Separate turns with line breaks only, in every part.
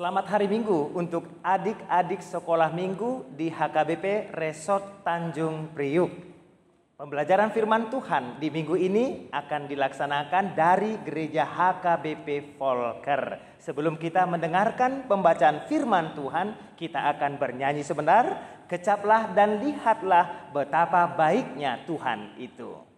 Selamat hari Minggu untuk adik-adik sekolah minggu di HKBP Resort Tanjung Priuk. Pembelajaran firman Tuhan di minggu ini akan dilaksanakan dari gereja HKBP Volker. Sebelum kita mendengarkan pembacaan firman Tuhan, kita akan bernyanyi sebentar. Kecaplah dan lihatlah betapa baiknya Tuhan itu.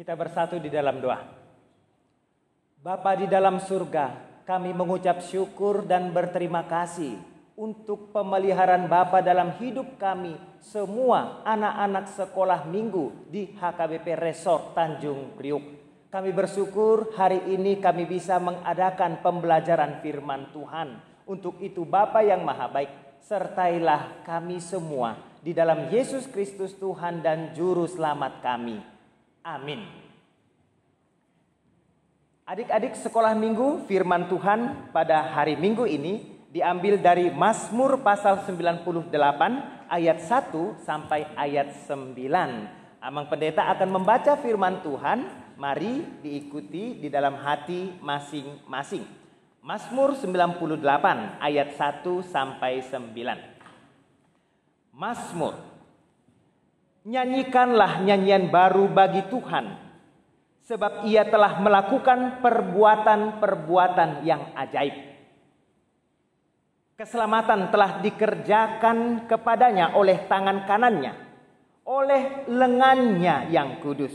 Kita bersatu di dalam doa. Bapa di dalam surga, kami mengucap syukur dan berterima kasih untuk pemeliharaan Bapa dalam hidup kami semua anak-anak sekolah minggu di HKBP Resort Tanjung Priuk. Kami bersyukur hari ini kami bisa mengadakan pembelajaran firman Tuhan. Untuk itu Bapa yang maha baik, sertailah kami semua di dalam Yesus Kristus Tuhan dan Juru Selamat kami. Amin. Adik-adik sekolah minggu, firman Tuhan pada hari Minggu ini diambil dari Mazmur pasal 98 ayat 1 sampai ayat 9. Amang Pendeta akan membaca firman Tuhan, mari diikuti di dalam hati masing-masing. Mazmur 98 ayat 1 sampai 9. Mazmur. Nyanyikanlah nyanyian baru bagi Tuhan, sebab Ia telah melakukan perbuatan-perbuatan yang ajaib. Keselamatan telah dikerjakan kepadanya oleh tangan kanannya, oleh lengannya yang kudus.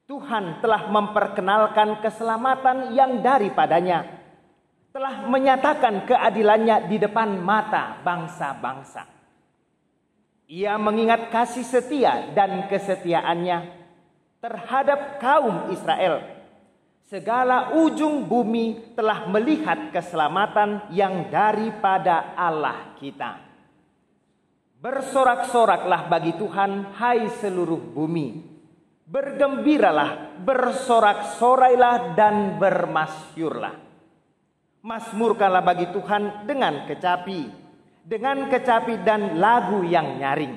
Tuhan telah memperkenalkan keselamatan yang daripadanya, telah menyatakan keadilannya di depan mata bangsa-bangsa. Ia mengingat kasih setia dan kesetiaannya terhadap kaum Israel. Segala ujung bumi telah melihat keselamatan yang daripada Allah kita. Bersorak-soraklah bagi Tuhan, hai seluruh bumi. Bergembiralah, bersorak-sorailah dan bermasyurlah. Mazmurkanlah bagi Tuhan dengan kecapi dan lagu yang nyaring,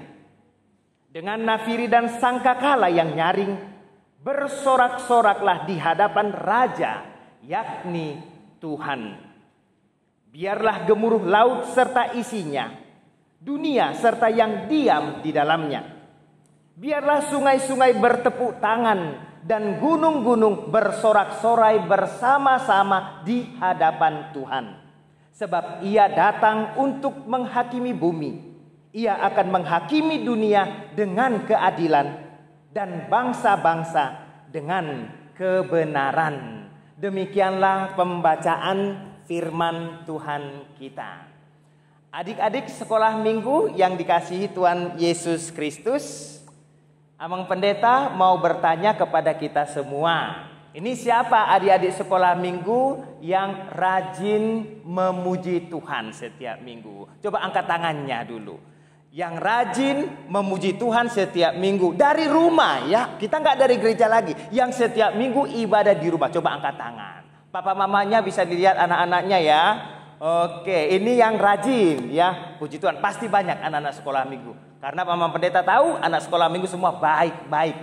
dengan nafiri dan sangkakala yang nyaring, bersorak-soraklah di hadapan Raja, yakni Tuhan. Biarlah gemuruh laut serta isinya, dunia serta yang diam di dalamnya. Biarlah sungai-sungai bertepuk tangan dan gunung-gunung bersorak-sorai bersama-sama di hadapan Tuhan. Sebab Ia datang untuk menghakimi bumi. Ia akan menghakimi dunia dengan keadilan dan bangsa-bangsa dengan kebenaran. Demikianlah pembacaan firman Tuhan kita. Adik-adik sekolah minggu yang dikasihi Tuhan Yesus Kristus, Amang Pendeta mau bertanya kepada kita semua. Ini siapa adik-adik sekolah minggu yang rajin memuji Tuhan setiap minggu? Coba angkat tangannya dulu. Yang rajin memuji Tuhan setiap minggu. Dari rumah ya, kita nggak dari gereja lagi. Yang setiap minggu ibadah di rumah. Coba angkat tangan. Papa mamanya bisa dilihat anak-anaknya ya. Oke, ini yang rajin ya. Puji Tuhan, pasti banyak anak-anak sekolah minggu. Karena Paman Pendeta tahu anak sekolah minggu semua baik-baik.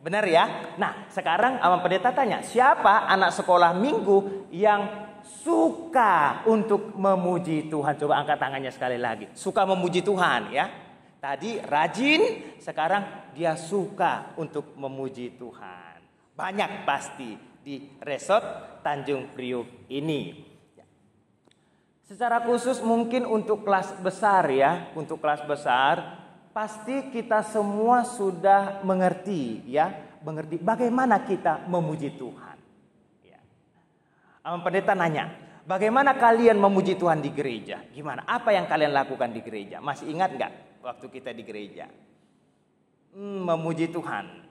Benar ya? Nah, sekarang Paman Pendeta tanya, siapa anak sekolah minggu yang suka untuk memuji Tuhan? Coba angkat tangannya sekali lagi. Suka memuji Tuhan ya. Tadi rajin, sekarang dia suka untuk memuji Tuhan. Banyak pasti di Resort Tanjung Priuk ini. Secara khusus mungkin untuk kelas besar ya, untuk kelas besar pasti kita semua sudah mengerti ya, mengerti bagaimana kita memuji Tuhan. Ya. Pendeta nanya, bagaimana kalian memuji Tuhan di gereja? Gimana? Apa yang kalian lakukan di gereja? Masih ingat nggak waktu kita di gereja? Memuji Tuhan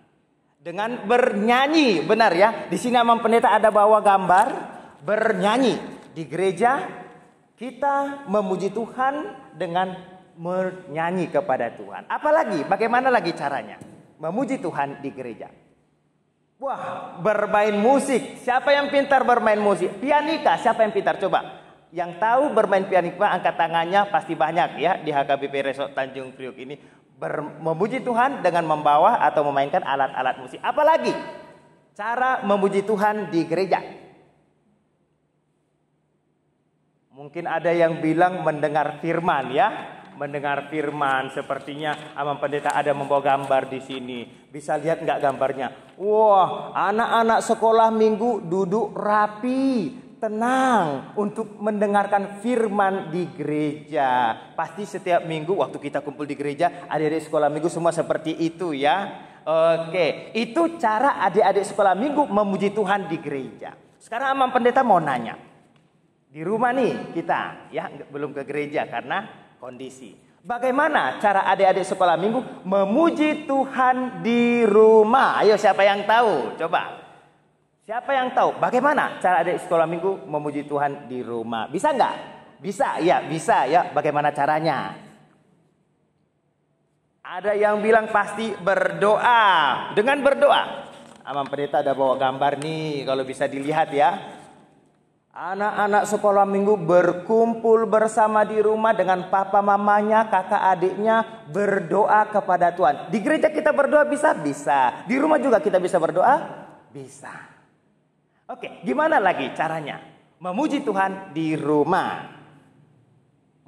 dengan bernyanyi, benar ya? Di sini Amang Pendeta ada bawa gambar bernyanyi di gereja. Kita memuji Tuhan dengan menyanyi kepada Tuhan. Apalagi, bagaimana lagi caranya memuji Tuhan di gereja? Wah, bermain musik. Siapa yang pintar bermain musik? Pianika, siapa yang pintar? Coba. Yang tahu bermain pianika angkat tangannya, pasti banyak ya di HKBP Resort Tanjung Priuk ini. Memuji Tuhan dengan membawa atau memainkan alat-alat musik. Apalagi cara memuji Tuhan di gereja? Mungkin ada yang bilang mendengar firman ya. Mendengar firman, sepertinya Amang Pendeta ada membawa gambar di sini. Bisa lihat nggak gambarnya? Wah, anak-anak sekolah minggu duduk rapi, tenang untuk mendengarkan firman di gereja. Pasti setiap minggu waktu kita kumpul di gereja, adik-adik sekolah minggu semua seperti itu ya. Oke, itu cara adik-adik sekolah minggu memuji Tuhan di gereja. Sekarang Amang Pendeta mau nanya. Di rumah nih kita ya, belum ke gereja karena kondisi. Bagaimana cara adik-adik sekolah minggu memuji Tuhan di rumah? Ayo, siapa yang tahu? Coba. Siapa yang tahu bagaimana cara adik sekolah minggu memuji Tuhan di rumah? Bisa nggak? Bisa ya, bisa ya. Bagaimana caranya? Ada yang bilang pasti berdoa. Dengan berdoa. Amang Pendeta ada bawa gambar nih, kalau bisa dilihat ya. Anak-anak sekolah minggu berkumpul bersama di rumah dengan papa mamanya, kakak adiknya berdoa kepada Tuhan. Di gereja kita berdoa bisa? Bisa. Di rumah juga kita bisa berdoa? Bisa. Oke, gimana lagi caranya memuji Tuhan di rumah?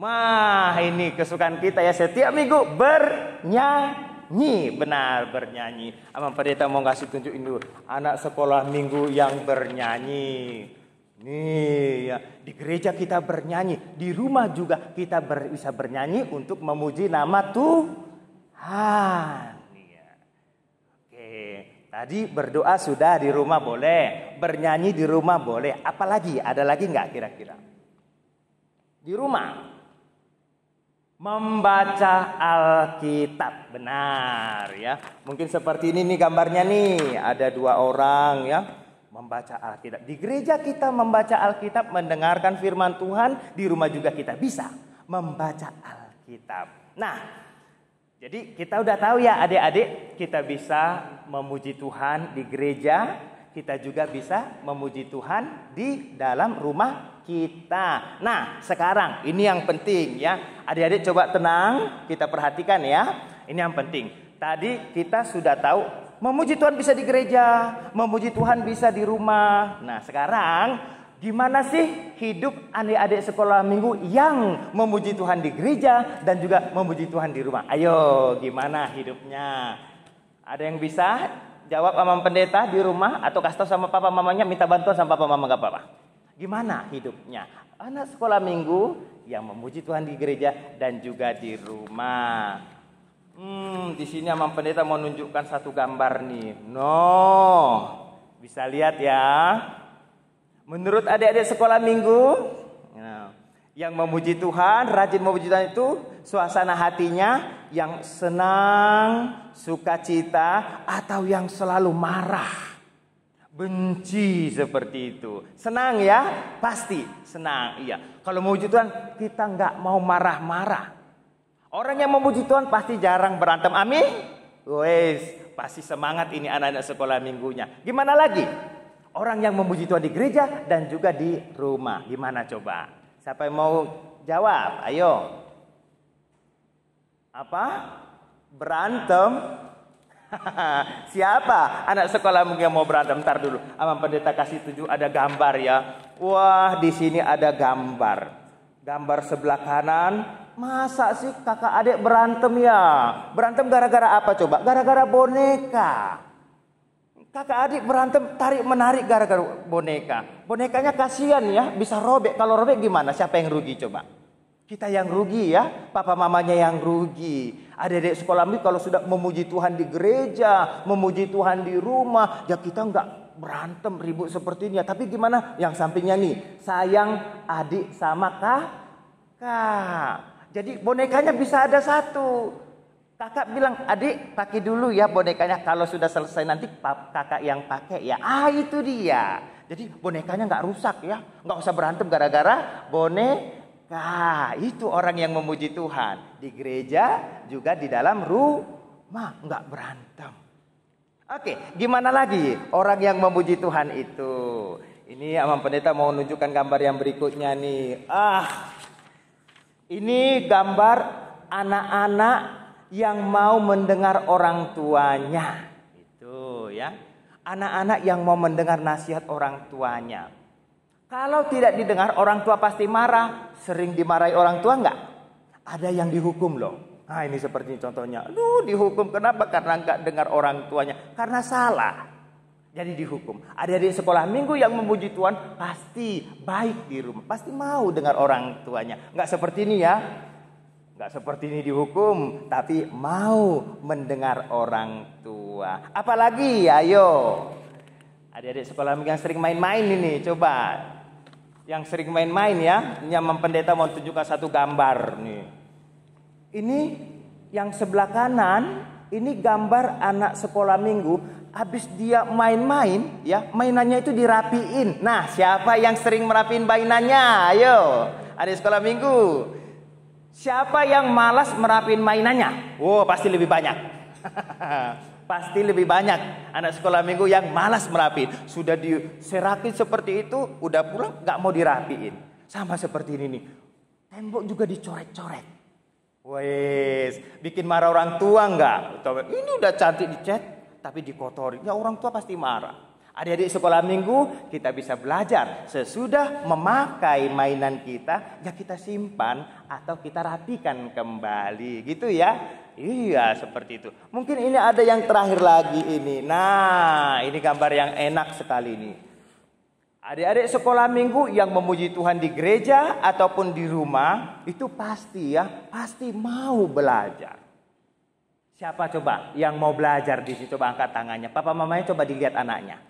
Wah, ini kesukaan kita ya, setiap minggu bernyanyi. Benar, bernyanyi. Amang Pendeta mau kasih tunjukin dulu anak sekolah minggu yang bernyanyi. Nih ya, di gereja kita bernyanyi, di rumah juga kita bisa bernyanyi untuk memuji nama Tuhan. Ya. Oke, tadi berdoa sudah, di rumah boleh, bernyanyi di rumah boleh. Apalagi, ada lagi nggak kira-kira? Di rumah membaca Alkitab, benar ya. Mungkin seperti ini nih gambarnya nih, ada dua orang ya. Membaca Alkitab. Di gereja kita membaca Alkitab, mendengarkan firman Tuhan. Di rumah juga kita bisa membaca Alkitab. Nah, jadi kita udah tahu ya adik-adik, kita bisa memuji Tuhan di gereja. Kita juga bisa memuji Tuhan di dalam rumah kita. Nah, sekarang ini yang penting ya. Adik-adik coba tenang, kita perhatikan ya. Ini yang penting. Tadi kita sudah tahu memuji Tuhan bisa di gereja, memuji Tuhan bisa di rumah. Nah, sekarang gimana sih hidup adik-adik sekolah minggu yang memuji Tuhan di gereja dan juga memuji Tuhan di rumah? Ayo, gimana hidupnya? Ada yang bisa jawab Amang Pendeta di rumah atau kasih tahu sama papa mamanya, minta bantuan sama papa mama gak apa-apa. Gimana hidupnya anak sekolah minggu yang memuji Tuhan di gereja dan juga di rumah? Di sini Amang Pendeta mau nunjukkan satu gambar nih. Bisa lihat ya. Menurut adik-adik sekolah minggu, yang memuji Tuhan, rajin memuji Tuhan itu suasana hatinya yang senang, sukacita, atau yang selalu marah, benci seperti itu. Senang ya? Pasti senang. Iya. Kalau memuji Tuhan kita nggak mau marah-marah. Orang yang memuji Tuhan pasti jarang berantem. Amin. Wes, pasti semangat ini anak-anak sekolah minggunya. Gimana lagi? Orang yang memuji Tuhan di gereja dan juga di rumah. Gimana coba? Siapa yang mau jawab? Ayo. Apa? Berantem? Siapa anak sekolah yang mau berantem? Ntar dulu. Amang Pendeta kasih tunjuk ada gambar ya. Wah, di sini ada gambar. Gambar sebelah kanan. Masa sih kakak adik berantem ya? Berantem gara-gara apa coba? Gara-gara boneka. Kakak adik berantem tarik menarik gara-gara boneka. Bonekanya kasihan ya, bisa robek. Kalau robek gimana? Siapa yang rugi coba? Kita yang rugi ya, papa mamanya yang rugi. Adik-adik sekolah minggu kalau sudah memuji Tuhan di gereja, memuji Tuhan di rumah, ya kita enggak berantem ribut seperti ini ya. Tapi gimana? Yang sampingnya nih, sayang adik sama kakak. Jadi bonekanya bisa ada satu. Kakak bilang, adik pakai dulu ya bonekanya. Kalau sudah selesai nanti kakak yang pakai ya. Ah, itu dia. Jadi bonekanya nggak rusak ya. Nggak usah berantem gara-gara boneka. Itu orang yang memuji Tuhan. Di gereja juga di dalam rumah nggak berantem. Oke, gimana lagi orang yang memuji Tuhan itu? Ini Amang Pendeta mau menunjukkan gambar yang berikutnya nih. Ini gambar anak-anak yang mau mendengar orang tuanya. Itu ya. Anak-anak yang mau mendengar nasihat orang tuanya. Kalau tidak didengar orang tua pasti marah. Sering dimarahi orang tua enggak? Ada yang dihukum loh. Nah, ini seperti ini contohnya. Aduh, dihukum kenapa? Karena enggak dengar orang tuanya. Karena salah. Jadi dihukum. Adik-adik sekolah minggu yang memuji Tuhan pasti baik di rumah. Pasti mau dengar orang tuanya. Enggak seperti ini ya. Enggak seperti ini dihukum. Tapi mau mendengar orang tua. Apalagi ayo. Adik-adik sekolah minggu yang sering main-main ini. Coba. Yang sering main-main ya. Ini Amang Pendeta mau tunjukkan satu gambar nih. Ini yang sebelah kanan. Ini gambar anak sekolah minggu. Habis dia main-main, ya mainannya itu dirapiin. Nah, siapa yang sering merapiin mainannya? Ayo, adik sekolah minggu. Siapa yang malas merapiin mainannya? Oh, pasti lebih banyak. Pasti lebih banyak anak sekolah minggu yang malas merapiin. Sudah diserakin seperti itu, udah pulang nggak mau dirapiin. Sama seperti ini nih. Tembok juga dicoret-coret. Wes, bikin marah orang tua nggak? Ini udah cantik dicat. Tapi dikotori, ya orang tua pasti marah. Adik-adik sekolah minggu kita bisa belajar. Sesudah memakai mainan kita, ya kita simpan atau kita rapikan kembali, gitu ya. Iya, seperti itu. Mungkin ini ada yang terakhir lagi ini. Nah, ini gambar yang enak sekali ini. Adik-adik sekolah minggu yang memuji Tuhan di gereja ataupun di rumah, itu pasti ya, pasti mau belajar. Siapa coba yang mau belajar di sini? Coba angkat tangannya. Papa mamanya coba dilihat anaknya.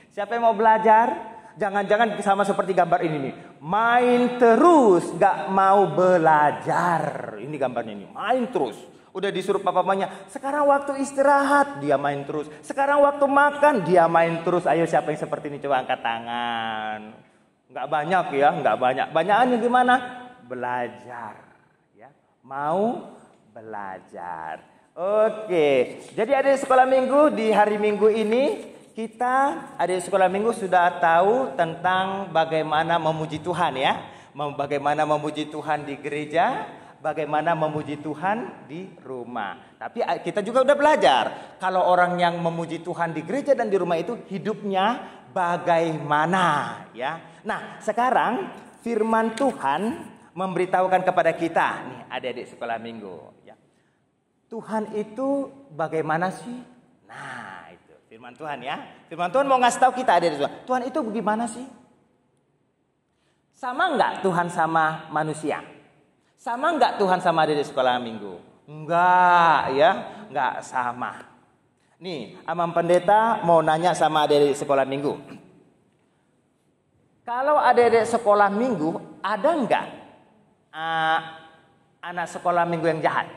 Siapa yang mau belajar? Jangan-jangan sama seperti gambar ini nih. Main terus, gak mau belajar. Ini gambarnya ini. Main terus. Udah disuruh papa mamanya. Sekarang waktu istirahat, dia main terus. Sekarang waktu makan, dia main terus. Ayo siapa yang seperti ini? Coba angkat tangan. Gak banyak ya, gak banyak. Banyakannya gimana? Belajar. Ya, mau belajar. Oke, jadi adik sekolah minggu di hari Minggu ini kita adik sekolah minggu sudah tahu tentang bagaimana memuji Tuhan ya, bagaimana memuji Tuhan di gereja, bagaimana memuji Tuhan di rumah. Tapi kita juga udah belajar kalau orang yang memuji Tuhan di gereja dan di rumah itu hidupnya bagaimana ya. Nah, sekarang firman Tuhan memberitahukan kepada kita nih adik-adik sekolah minggu ya. Tuhan itu bagaimana sih? Nah, itu firman Tuhan ya. Firman Tuhan mau ngasih tahu kita adik-adik sekolah. Tuhan itu bagaimana sih? Sama enggak Tuhan sama manusia? Sama enggak Tuhan sama adik-adik sekolah minggu? Enggak ya, enggak sama. Nih, Amang Pendeta mau nanya sama adik-adik sekolah minggu. Kalau adik-adik sekolah minggu ada enggak anak sekolah minggu yang jahat?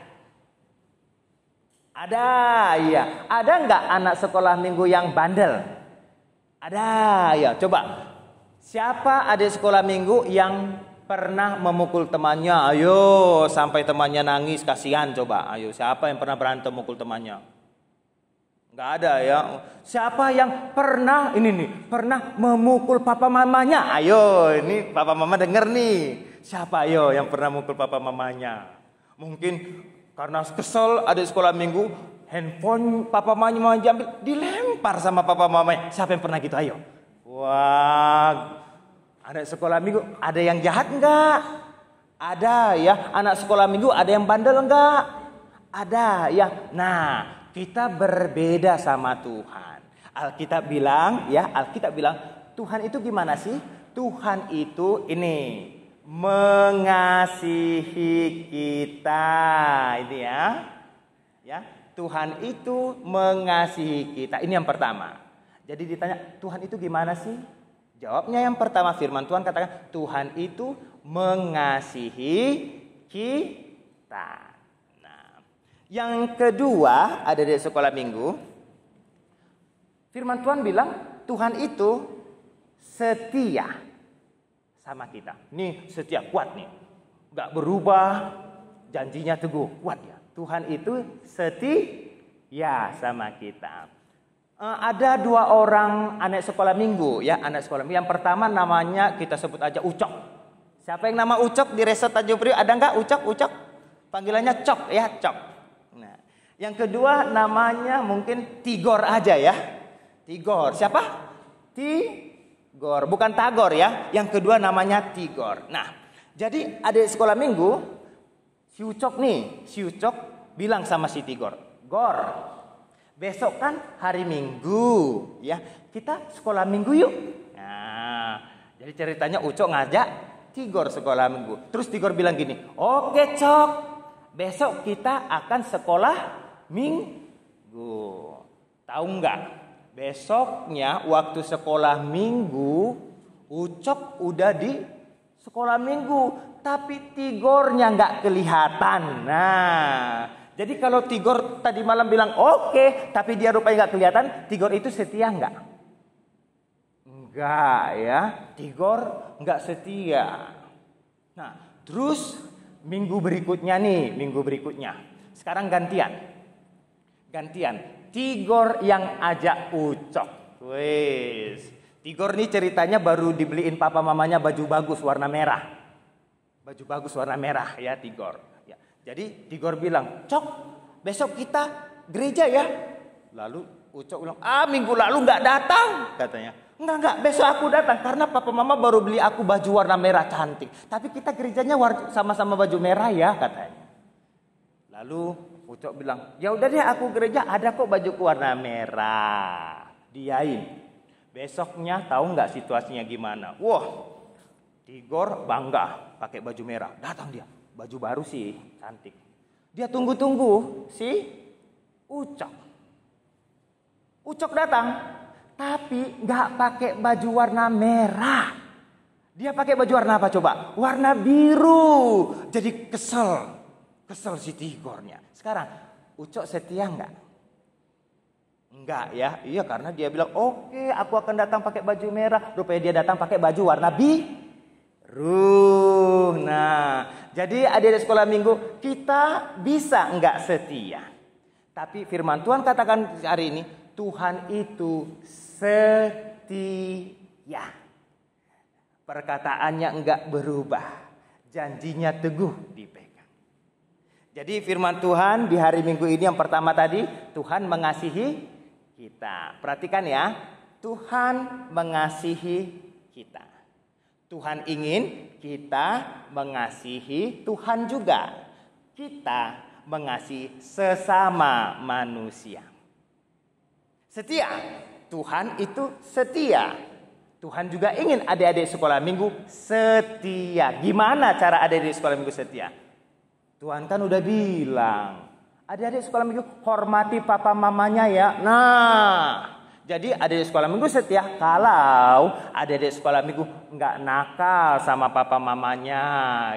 Ada, iya. Ada enggak anak sekolah minggu yang bandel? Ada, ya. Coba, siapa adik sekolah minggu yang pernah memukul temannya? Ayo, sampai temannya nangis, kasihan. Coba, ayo. Siapa yang pernah berantem mukul temannya? Nggak ada ya. Siapa yang pernah pernah memukul papa mamanya? Ayo, ini papa mama denger nih. Siapa ayo yang pernah mukul papa mamanya? Mungkin karena kesel ada sekolah minggu, handphone papa mamanya diambil, dilempar sama papa mamanya. Siapa yang pernah gitu? Ayo. Wah, anak sekolah minggu ada yang jahat enggak? Ada ya. Anak sekolah minggu ada yang bandel enggak? Ada ya. Nah, kita berbeda sama Tuhan. Alkitab bilang Tuhan itu gimana sih? Tuhan itu ini mengasihi kita, ini ya. Ya, Tuhan itu mengasihi kita. Ini yang pertama. Jadi ditanya, Tuhan itu gimana sih? Jawabnya yang pertama, firman Tuhan katakan Tuhan itu mengasihi kita. Nah, yang kedua ada di sekolah minggu. Firman Tuhan bilang Tuhan itu setia sama kita. Nih setia, kuat nih. Gak berubah, janjinya teguh, kuat ya. Tuhan itu setia sama kita. Ada dua orang anak sekolah minggu ya, anak sekolah minggu. Yang pertama namanya kita sebut aja Ucok. Siapa yang nama Ucok di Resort Tanjung Priok? Ada enggak Ucok? Panggilannya Cok ya, Cok. Nah, yang kedua namanya mungkin Tigor aja ya. Tigor. Siapa? Tigor, bukan Tagor ya. Yang kedua namanya Tigor. Nah, jadi adik sekolah minggu si Ucok bilang sama si Tigor, "Gor, besok kan hari Minggu, ya kita sekolah Minggu yuk." Nah, jadi ceritanya Ucok ngajak Tigor sekolah Minggu. Terus Tigor bilang gini, "Oke Cok, besok kita akan sekolah Minggu." Tahu nggak? Besoknya waktu sekolah Minggu, Ucok udah di sekolah Minggu, tapi Tigornya nggak kelihatan. Nah, jadi kalau Tigor tadi malam bilang oke, tapi dia rupanya nggak kelihatan, Tigor itu setia nggak? Enggak ya, Tigor nggak setia. Nah, terus minggu berikutnya. Sekarang gantian. Tigor yang ajak Ucok. Wes, Tigor nih ceritanya baru dibeliin papa mamanya baju bagus warna merah. Baju bagus warna merah ya Tigor. Ya. Jadi Tigor bilang, "Cok, besok kita gereja ya." Lalu Ucok bilang, "Minggu lalu nggak datang," katanya. Enggak, besok aku datang karena papa mama baru beli aku baju warna merah cantik. Tapi kita gerejanya sama-sama baju merah ya, katanya. Lalu Ucok bilang, "Ya udah deh aku gereja, ada kok bajuku warna merah." Diain. Besoknya tahu nggak situasinya gimana? Wah, Tigor bangga pakai baju merah. Datang dia, baju baru sih, cantik. Dia tunggu-tunggu si Ucok. Ucok datang, tapi nggak pakai baju warna merah. Dia pakai baju warna apa coba? Warna biru. Jadi kesel si Tigornya. Sekarang Ucok setia nggak? Enggak ya. Iya, karena dia bilang, "Oke, aku akan datang pakai baju merah." Rupanya dia datang pakai baju warna biru. Nah, jadi adik-adik sekolah minggu, kita bisa nggak setia. Tapi firman Tuhan katakan hari ini, Tuhan itu setia. Perkataannya enggak berubah. Janjinya teguh dipegang. Jadi firman Tuhan di hari Minggu ini yang pertama tadi, Tuhan mengasihi kita. Perhatikan ya, Tuhan mengasihi kita. Tuhan ingin kita mengasihi Tuhan juga. Kita mengasihi sesama manusia. Setia. Tuhan itu setia. Tuhan juga ingin adik-adik sekolah minggu setia. Gimana cara adik-adik sekolah minggu setia? Tuhan kan udah bilang, adik-adik sekolah minggu hormati papa mamanya ya. Nah, jadi adik-adik sekolah minggu setia kalau adik-adik sekolah minggu nggak nakal sama papa mamanya,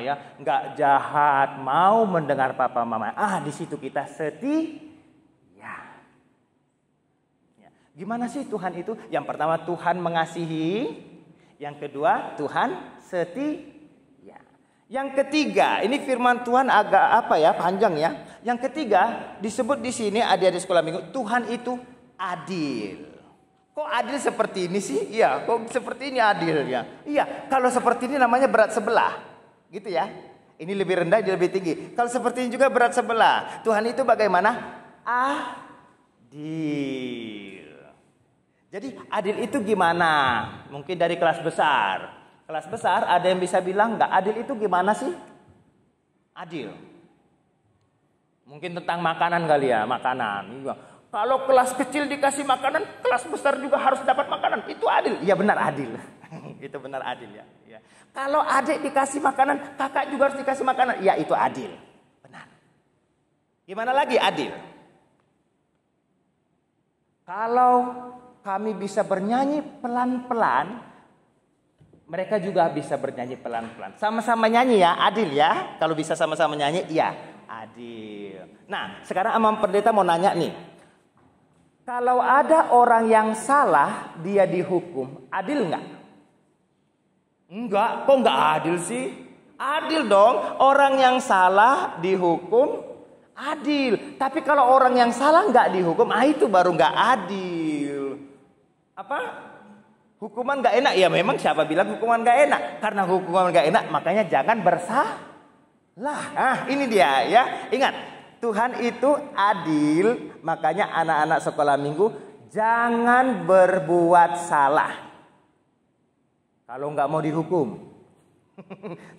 ya, nggak jahat, mau mendengar papa mamanya. Di situ kita setia. Gimana sih Tuhan itu? Yang pertama Tuhan mengasihi, yang kedua Tuhan setia. Yang ketiga, ini firman Tuhan agak panjang ya. Yang ketiga disebut di sini adik-adik sekolah minggu, Tuhan itu adil. Kok adil seperti ini sih? Iya, kok seperti ini adil ya? Iya, kalau seperti ini namanya berat sebelah. Gitu ya. Ini lebih rendah, dia lebih tinggi. Kalau seperti ini juga berat sebelah. Tuhan itu bagaimana? Adil. Jadi adil itu gimana? Mungkin dari kelas besar. Kelas besar ada yang bisa bilang enggak, adil itu gimana sih? Adil. Mungkin tentang makanan kali ya, makanan. Kalau kelas kecil dikasih makanan, kelas besar juga harus dapat makanan. Itu adil. Ya benar adil. Itu benar adil ya. Ya. Kalau adik dikasih makanan, kakak juga harus dikasih makanan. Ya itu adil. Benar. Gimana lagi adil? Kalau kami bisa bernyanyi pelan-pelan, mereka juga bisa bernyanyi pelan-pelan. Sama-sama nyanyi ya, adil ya. Kalau bisa sama-sama nyanyi, iya, adil. Nah, sekarang Amam Pendeta mau nanya nih. Kalau ada orang yang salah, dia dihukum, adil nggak? Enggak, kok nggak adil sih? Adil dong, orang yang salah dihukum, adil. Tapi kalau orang yang salah nggak dihukum, itu baru nggak adil. Apa? Hukuman gak enak, ya memang siapa bilang hukuman gak enak? Karena hukuman gak enak, makanya jangan bersalah. Nah, ini dia ya. Ingat, Tuhan itu adil, makanya anak-anak sekolah minggu jangan berbuat salah. Kalau nggak mau dihukum.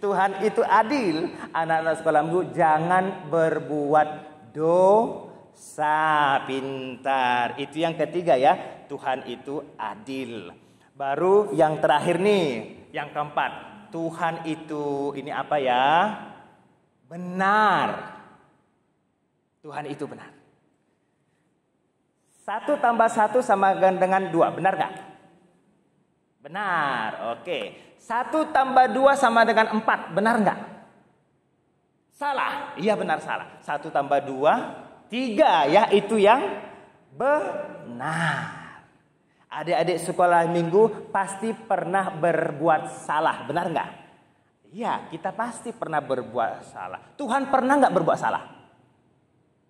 Tuhan itu adil, anak-anak sekolah minggu jangan berbuat dosa. Pintar. Itu yang ketiga ya, Tuhan itu adil. Baru yang terakhir nih, yang keempat, Tuhan itu ini apa ya? Benar. Tuhan itu benar. 1 tambah 1 sama dengan 2, benar gak? Benar, oke. 1 tambah 2 sama dengan 4, benar gak? Salah, iya benar salah. 1 tambah 2, 3 ya, itu yang benar. Adik-adik sekolah minggu pasti pernah berbuat salah, benar nggak? Iya, kita pasti pernah berbuat salah. Tuhan pernah nggak berbuat salah?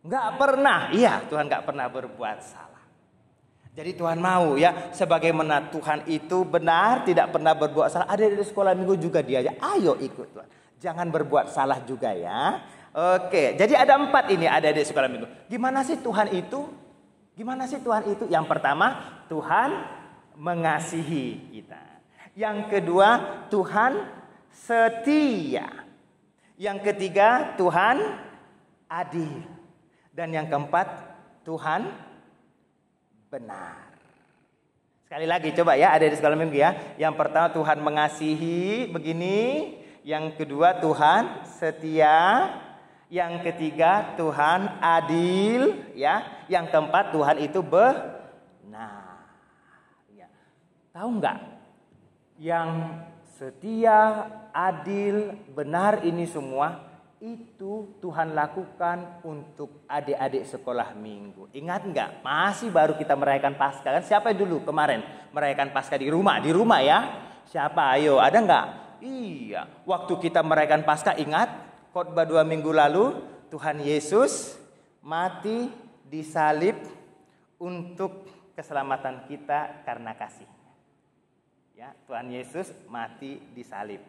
Nggak pernah. Iya, Tuhan nggak pernah berbuat salah. Jadi Tuhan mau ya, sebagaimana Tuhan itu benar, tidak pernah berbuat salah. Adik-adik sekolah minggu juga diajak, ayo ikut Tuhan. Jangan berbuat salah juga ya. Oke, jadi ada 4 ini adik-adik sekolah minggu. Gimana sih Tuhan itu? Gimana sih Tuhan itu? Yang pertama, Tuhan mengasihi kita. Yang kedua, Tuhan setia. Yang ketiga, Tuhan adil. Dan yang keempat, Tuhan benar. Sekali lagi coba ya, ada di sekolah minggu ya. Yang pertama, Tuhan mengasihi begini. Yang kedua, Tuhan setia. Yang ketiga, Tuhan adil, ya. Yang keempat, Tuhan itu benar. Ya. Tahu nggak? Yang setia, adil, benar ini semua itu Tuhan lakukan untuk adik-adik sekolah minggu. Ingat nggak? Masih baru kita merayakan Paskah kan? Siapa dulu kemarin merayakan Paskah di rumah? Di rumah ya? Siapa? Ayo, ada nggak? Iya. Waktu kita merayakan Paskah, ingat? Khotbah 2 minggu lalu, Tuhan Yesus mati disalib untuk keselamatan kita karena kasih-Nya. Ya, Tuhan Yesus mati disalib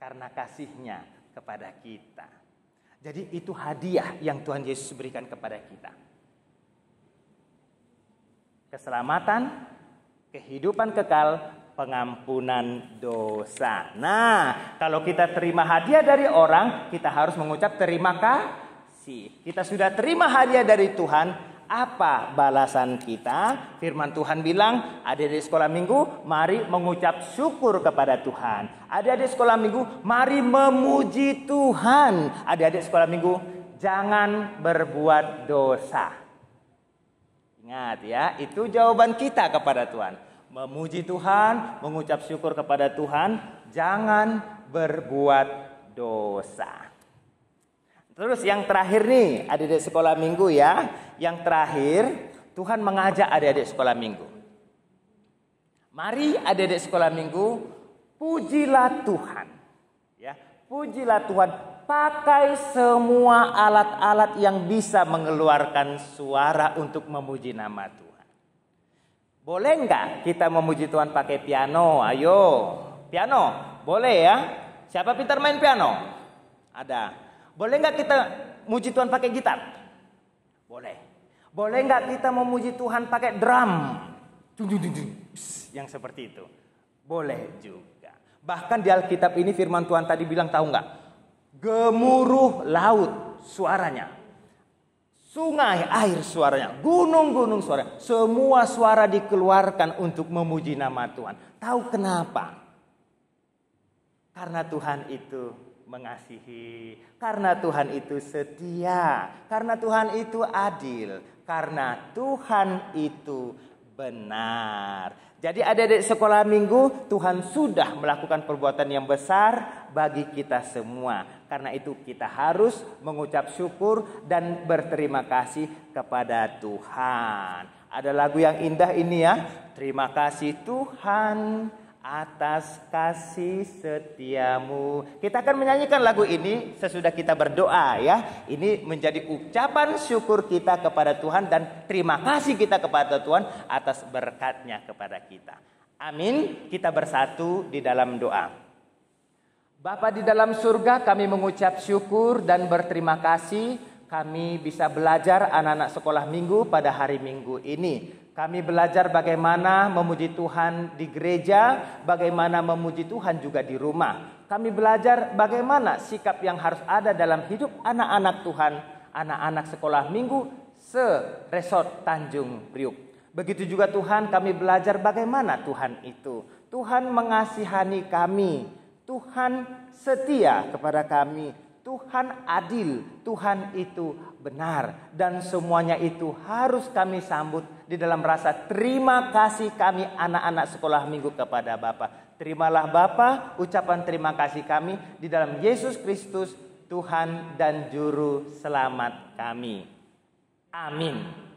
karena kasih-Nya kepada kita. Jadi itu hadiah yang Tuhan Yesus berikan kepada kita. Keselamatan, kehidupan kekal, pengampunan dosa. Nah, kalau kita terima hadiah dari orang, kita harus mengucap terima kasih. Kita sudah terima hadiah dari Tuhan, apa balasan kita? Firman Tuhan bilang, adik-adik sekolah minggu, mari mengucap syukur kepada Tuhan. Adik-adik sekolah minggu, mari memuji Tuhan. Adik-adik sekolah minggu, jangan berbuat dosa. Ingat ya, itu jawaban kita kepada Tuhan. Memuji Tuhan, mengucap syukur kepada Tuhan, jangan berbuat dosa. Terus yang terakhir nih, adik-adik sekolah minggu ya. Yang terakhir, Tuhan mengajak adik-adik sekolah minggu. Mari adik-adik sekolah minggu, pujilah Tuhan. Ya, pujilah Tuhan. pakai semua alat-alat yang bisa mengeluarkan suara untuk memuji nama Tuhan. Boleh nggak kita memuji Tuhan pakai piano? Ayo, piano, boleh ya? Siapa pintar main piano? Ada. Boleh nggak kita muji Tuhan pakai gitar? Boleh. Boleh nggak kita memuji Tuhan pakai drum? Yang seperti itu. Boleh juga. Bahkan di Alkitab ini firman Tuhan tadi bilang, tahu nggak? Gemuruh laut suaranya. Sungai air suaranya. Gunung-gunung suaranya. Semua suara dikeluarkan untuk memuji nama Tuhan. Tahu kenapa? Karena Tuhan itu mengasihi. Karena Tuhan itu setia. Karena Tuhan itu adil. Karena Tuhan itu benar. Jadi adik-adik sekolah minggu, Tuhan sudah melakukan perbuatan yang besar bagi kita semua. Karena itu kita harus mengucap syukur dan berterima kasih kepada Tuhan. Ada lagu yang indah ini ya. Terima kasih Tuhan atas kasih setiamu. Kita akan menyanyikan lagu ini sesudah kita berdoa ya. Ini menjadi ucapan syukur kita kepada Tuhan dan terima kasih kita kepada Tuhan atas berkatnya kepada kita. Amin. Kita bersatu di dalam doa. Bapa di dalam surga, kami mengucap syukur dan berterima kasih kami bisa belajar anak-anak sekolah minggu pada hari Minggu ini. Kami belajar bagaimana memuji Tuhan di gereja, bagaimana memuji Tuhan juga di rumah. Kami belajar bagaimana sikap yang harus ada dalam hidup anak-anak Tuhan, anak-anak sekolah minggu se-resort Tanjung Priuk. Begitu juga Tuhan, kami belajar bagaimana Tuhan itu. Tuhan mengasihani kami, Tuhan setia kepada kami. Tuhan adil, Tuhan itu benar. Dan semuanya itu harus kami sambut di dalam rasa terima kasih kami anak-anak sekolah minggu kepada Bapa. Terimalah Bapa ucapan terima kasih kami di dalam Yesus Kristus, Tuhan dan Juru Selamat kami. Amin.